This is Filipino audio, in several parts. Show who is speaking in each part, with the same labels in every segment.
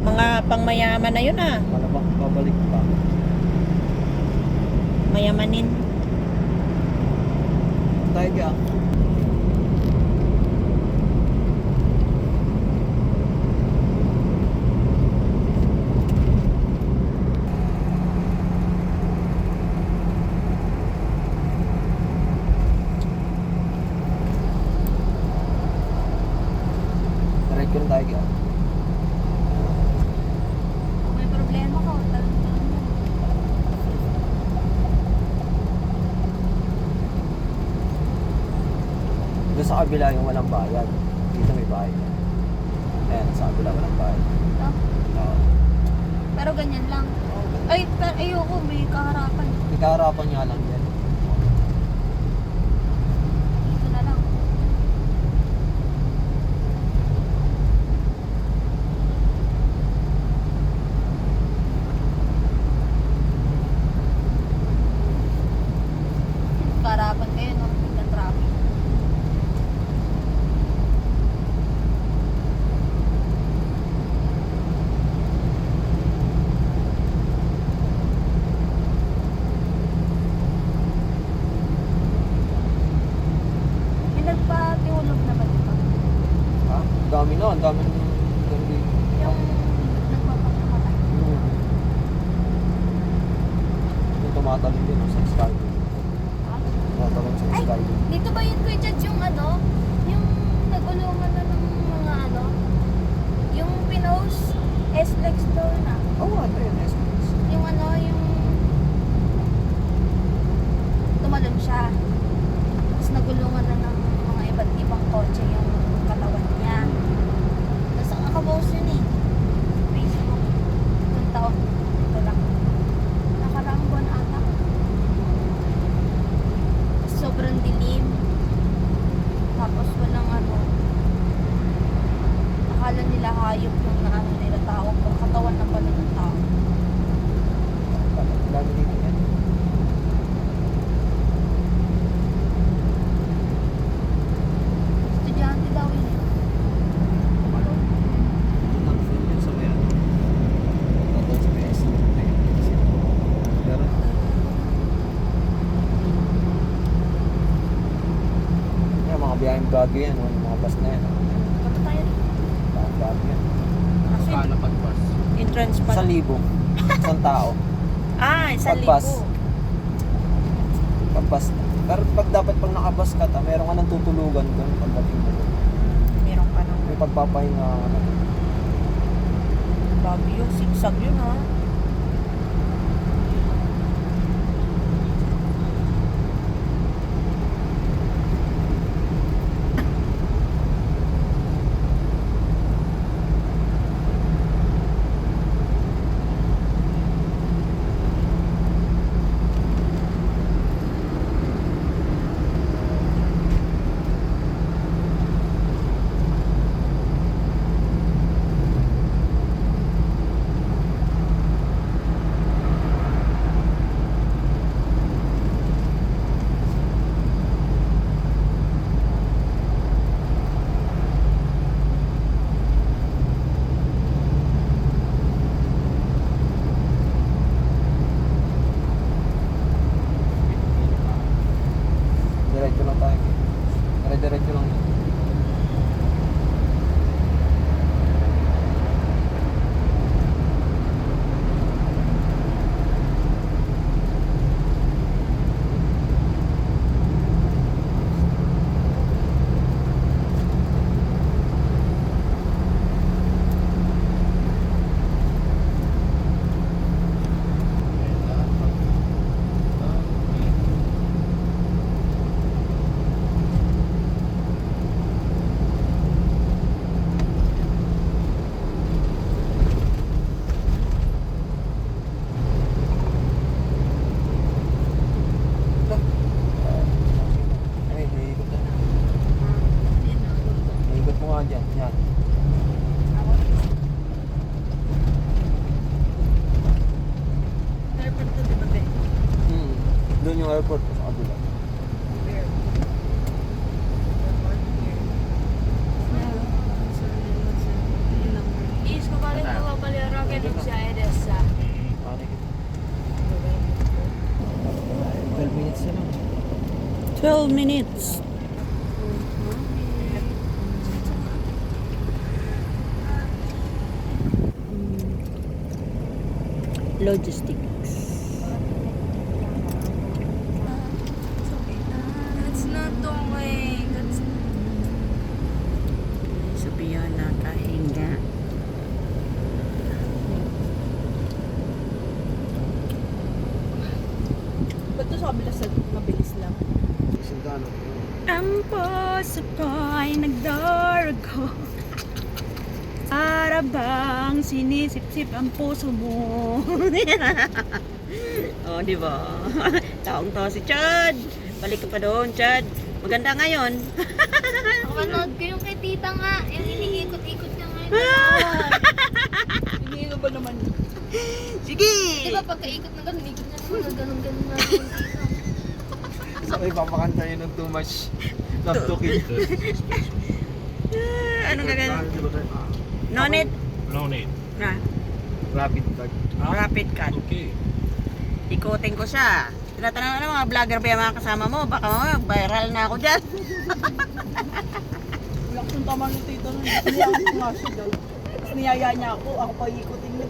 Speaker 1: Mga pangmayaman na yun ah.
Speaker 2: Malamang babalik pa.
Speaker 1: Mayamanin.
Speaker 2: Tayo ka. Diretso na tayo ka.
Speaker 3: May problema ko. Talon-talon mo.
Speaker 2: Doon sa kabila yung walang bayad. Dito may bayad. Ayan, sa kabila walang bayad.
Speaker 3: Ito.
Speaker 2: Oo.
Speaker 3: Pero ganyan lang. Ay, pero ayoko. May kaharapan.
Speaker 2: May kaharapan nga lang yan.
Speaker 3: Dito na lang. Kaharapan kayo, no? Tingnan traffic. May nagpatihulog na ba dito?
Speaker 2: Ha? Ang dami na, ang dami na.
Speaker 3: Yung nagpapakamatay.
Speaker 2: Yung tumatalon din sa Skype. Tumatalon sa
Speaker 3: Ay,
Speaker 2: Skype.
Speaker 3: dito ba yun Kuya Judge yung ano? Yung nagulungan na ng mga ano? Yung pinost S-Lex daw na.
Speaker 2: Oo, ito yun. SMS.
Speaker 3: Yung ano, yung tumalon siya. Tapos nagulungan na ng mga iba't ibang kotse yung katawan niya. Tapos ang nakapost yun eh. Facebook. Itong taon. Ito lang. Nakaraang buwan ata. Sobrang dilim. Tapos walang ano. Akala nila hayop yung naano nila tao. Kung katawan na pala ng tao.
Speaker 2: Ang dami dito yan.
Speaker 3: Estudyante daw yun eh.
Speaker 2: Ano? Nag-film yun sa may ano. Nandun sa may SM. Pero, yan, mga biyaheng Baguio yan. Yung mga bus na yan.
Speaker 3: Punta tayo rin.
Speaker 2: Biyaheng Baguio yan.
Speaker 1: Kasi
Speaker 2: pag-bus?
Speaker 1: entrance pa.
Speaker 2: 1,000. Isang tao.
Speaker 1: Ah, 1,000.
Speaker 2: Pag-bus. Pag-bus. Pero pag dapat pag nakabus ka, meron ka ng tutulugan doon pagdating mo doon.
Speaker 1: Meron ka nang
Speaker 2: May pagpapahinga ka na.
Speaker 1: Baguio. Sigsag yun ha.
Speaker 2: Diretso lang tayo. Diretso lang. Doon yung airport sa kabila.
Speaker 3: Is ko pala yung
Speaker 1: 12 minutes. Logistics.
Speaker 3: That's not the way. That's
Speaker 1: Sophia nakahinga.
Speaker 4: Ba't to sa kabila sa mabilis lang?
Speaker 2: Sundalo.
Speaker 1: Ang puso ko ay nagdarago. Para bang sinisip-sip ang puso mo. Oh, di ba? Taong to si Chad. Balik ka pa doon, Chad. Maganda ngayon.
Speaker 3: Kapanood ko yung kay tita nga. Yung iniikot-ikot niya ngayon.
Speaker 4: Hindi ba naman?
Speaker 1: Sige!
Speaker 3: Di ba pagkaikot na ganun, ikot niya naman na ganun-ganun na yung tita.
Speaker 2: Sa may papakanta yun ng too much love to kill.
Speaker 1: Anong gagawin? No need?
Speaker 5: No need.
Speaker 1: Na,
Speaker 2: Rapid card.
Speaker 1: rapid cut.
Speaker 5: Okay.
Speaker 1: Ikutin ko siya. Tinatanong na mga vlogger ba yung mga kasama mo? Baka mamaya viral na ako dyan.
Speaker 4: Wala kong tama ng tito nun. Niyayaan ko nga siya daw. Tapos niyaya niya ako pa ikutin niya.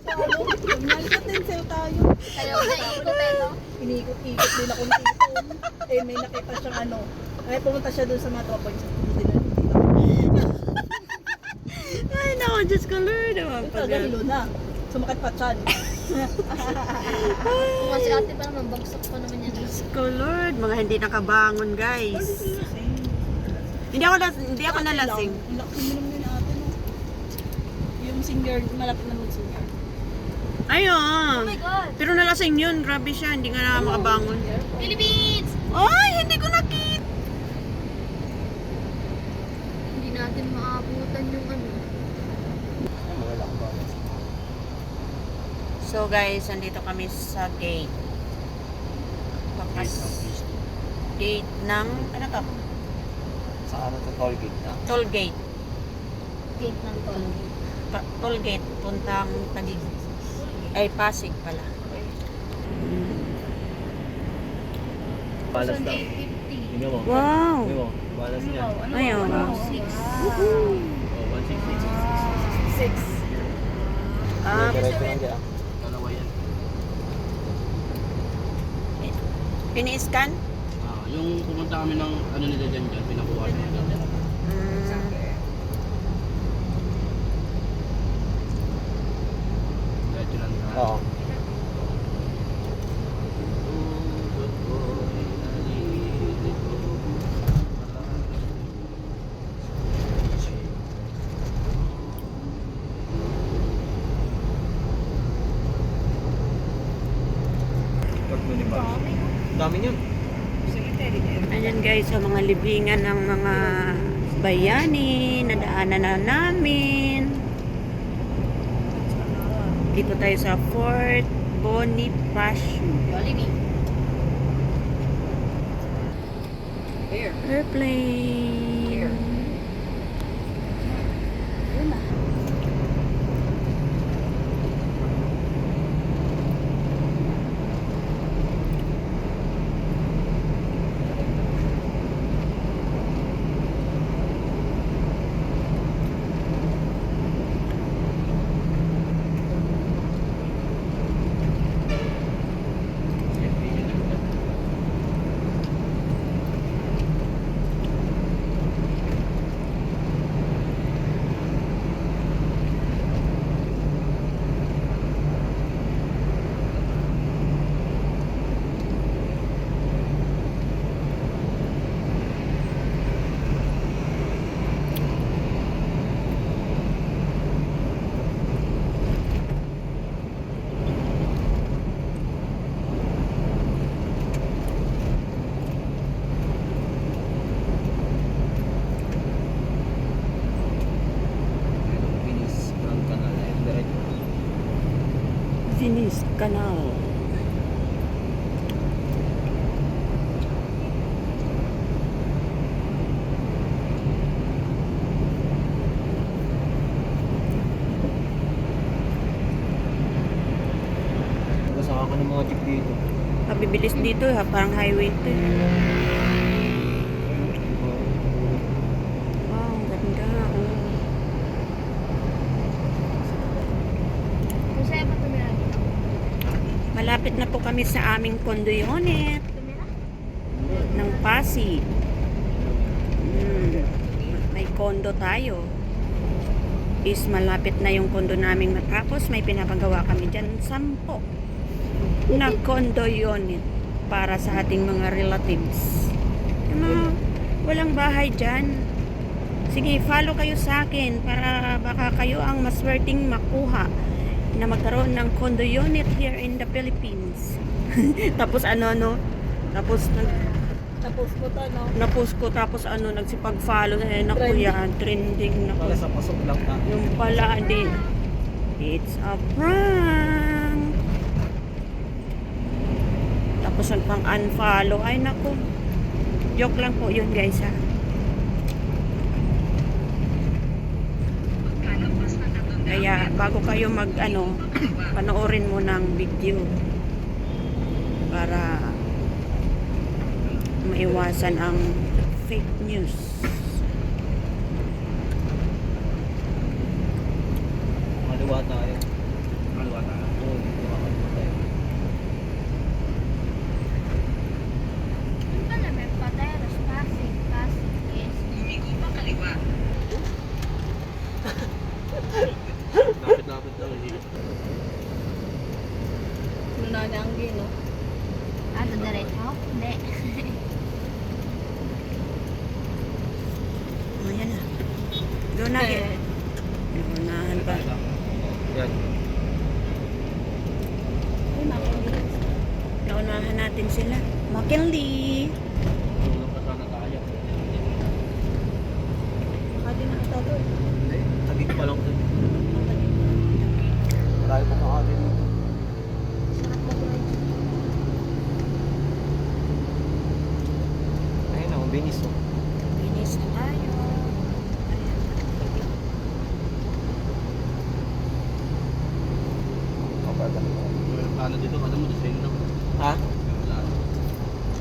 Speaker 4: So ano, nalikatin sa'yo tayo.
Speaker 3: Kaya na ikot ito.
Speaker 4: Iniikot-ikot din ako ng tito. Eh may nakita siyang ano. Kaya pumunta siya doon sa mga tropa niya. Hindi na ng tito.
Speaker 1: Ay, naku, Diyos ko, Lord. Naman
Speaker 4: Ito, gahilo na. Sumakit pa siya.
Speaker 3: Kung kasi ate pa naman, bagsak pa naman yan.
Speaker 1: Diyos ko, Lord. Mga hindi nakabangon, guys. Hindi ako nalasing.
Speaker 4: Ang laki minum yun ate no. Yung singer, malapit na mag-singer.
Speaker 1: Ayun.
Speaker 3: Oh my God!
Speaker 1: Pero nalasing yun. Grabe siya. Hindi nga na makabangon.
Speaker 3: Philippines!
Speaker 1: Ay, hindi ko nakita.
Speaker 3: Hindi natin maabutan yung ano.
Speaker 2: Ay, mga lakbayan.
Speaker 1: So, guys, andito kami sa gate. Papas gate ng, ano to?
Speaker 2: Sa ano to, toll gate na.
Speaker 1: Toll gate.
Speaker 3: Gate ng toll.
Speaker 1: Toll gate. Puntang Taguig. Ay, Pasig pala.
Speaker 2: Balas
Speaker 3: So,
Speaker 2: daw.
Speaker 3: 850.
Speaker 2: Tingnan mo.
Speaker 1: Wow.
Speaker 2: Tingnan mo. Balas niya.
Speaker 1: Ayun.
Speaker 3: 6.
Speaker 2: Oh, 166.
Speaker 4: 6.
Speaker 1: Ah,
Speaker 2: Diretso lang dyan.
Speaker 5: Dalawa yan.
Speaker 1: pini-scan?
Speaker 5: Yung pumunta kami ng ano nila dyan, pinakuha nila dyan. Diretso lang na.
Speaker 2: Oo. Dami niyan.
Speaker 1: Ayan guys, sa mga libingan ng mga bayani, nadaanan na namin. Dito tayo sa Fort Bonifacio.
Speaker 3: Jollibee.
Speaker 1: Airplane. Venice Canal.
Speaker 2: Kasama ko ng mga jeep dito.
Speaker 1: Kabibilis dito ha, parang highway to. Wow, ang ganda. Oh.
Speaker 3: Kung sa'yo pa tumira dito.
Speaker 1: Malapit na po kami sa aming condo unit
Speaker 3: Tumira?
Speaker 1: ng Pasig. May condo tayo. Is malapit na yung condo namin matapos. May pinapagawa kami dyan 10 na condo unit para sa ating mga relatives. Yung mga walang bahay dyan. Sige, follow kayo sa akin para baka kayo ang maswerteng makuha na magkaroon ng condo unit here in the Philippines. Tapos tapos
Speaker 4: Tapos ko to, no?
Speaker 1: na-post ko tapos nagsipag-follow naku
Speaker 4: Trending.
Speaker 1: yan, trending na
Speaker 2: Para sa pasok lang na.
Speaker 1: yung pala hindi, it's a prank. Tapos pang unfollow, ay naku, joke lang po yun guys ha. Kaya bago kayo panoorin mo ng video para maiwasan ang fake news.
Speaker 2: Kaliwa tayo.
Speaker 5: Kaliwa tayo.
Speaker 2: Oo, kaliwa tayo.
Speaker 3: Yung pala may Pateros, Pasig, yes.
Speaker 5: Lapit-lapit daw eh.
Speaker 4: Nanananggi, no?
Speaker 3: Ah, diretso? Hindi.
Speaker 1: Ayan na. Doon na. Unahan pa.
Speaker 2: Yan.
Speaker 4: Ay, makinig.
Speaker 1: Naunahan natin sila. McKinley.
Speaker 5: Tulong ka sana tayo.
Speaker 4: Makati na kita to.
Speaker 2: Hindi, tagig pa lang dun. Marami pa makati dito.
Speaker 3: Sarap mag-ride.
Speaker 2: Ayun na, binis oh.
Speaker 1: Binis na tayo.
Speaker 2: Kapag
Speaker 5: Yung plano dito, kada mo design lang.
Speaker 2: Ha?
Speaker 5: Yung plano.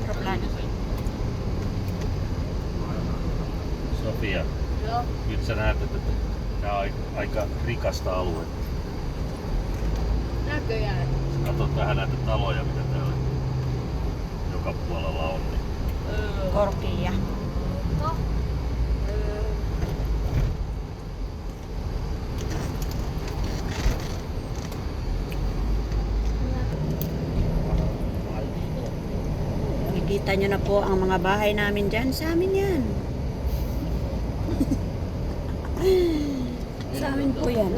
Speaker 1: Aeroplano.
Speaker 5: Design.
Speaker 6: Sofia,
Speaker 4: Joo.
Speaker 6: nyt sä näet, että tämä on aika rikasta aluetta.
Speaker 4: Näköjään.
Speaker 6: Katsot vähän näitä taloja, mitä täällä joka puolella on. Niin
Speaker 1: Korkia.
Speaker 3: Ito.
Speaker 1: Nakikita nyo na po ang mga bahay namin dyan. Sa amin yan. Sa amin po yan.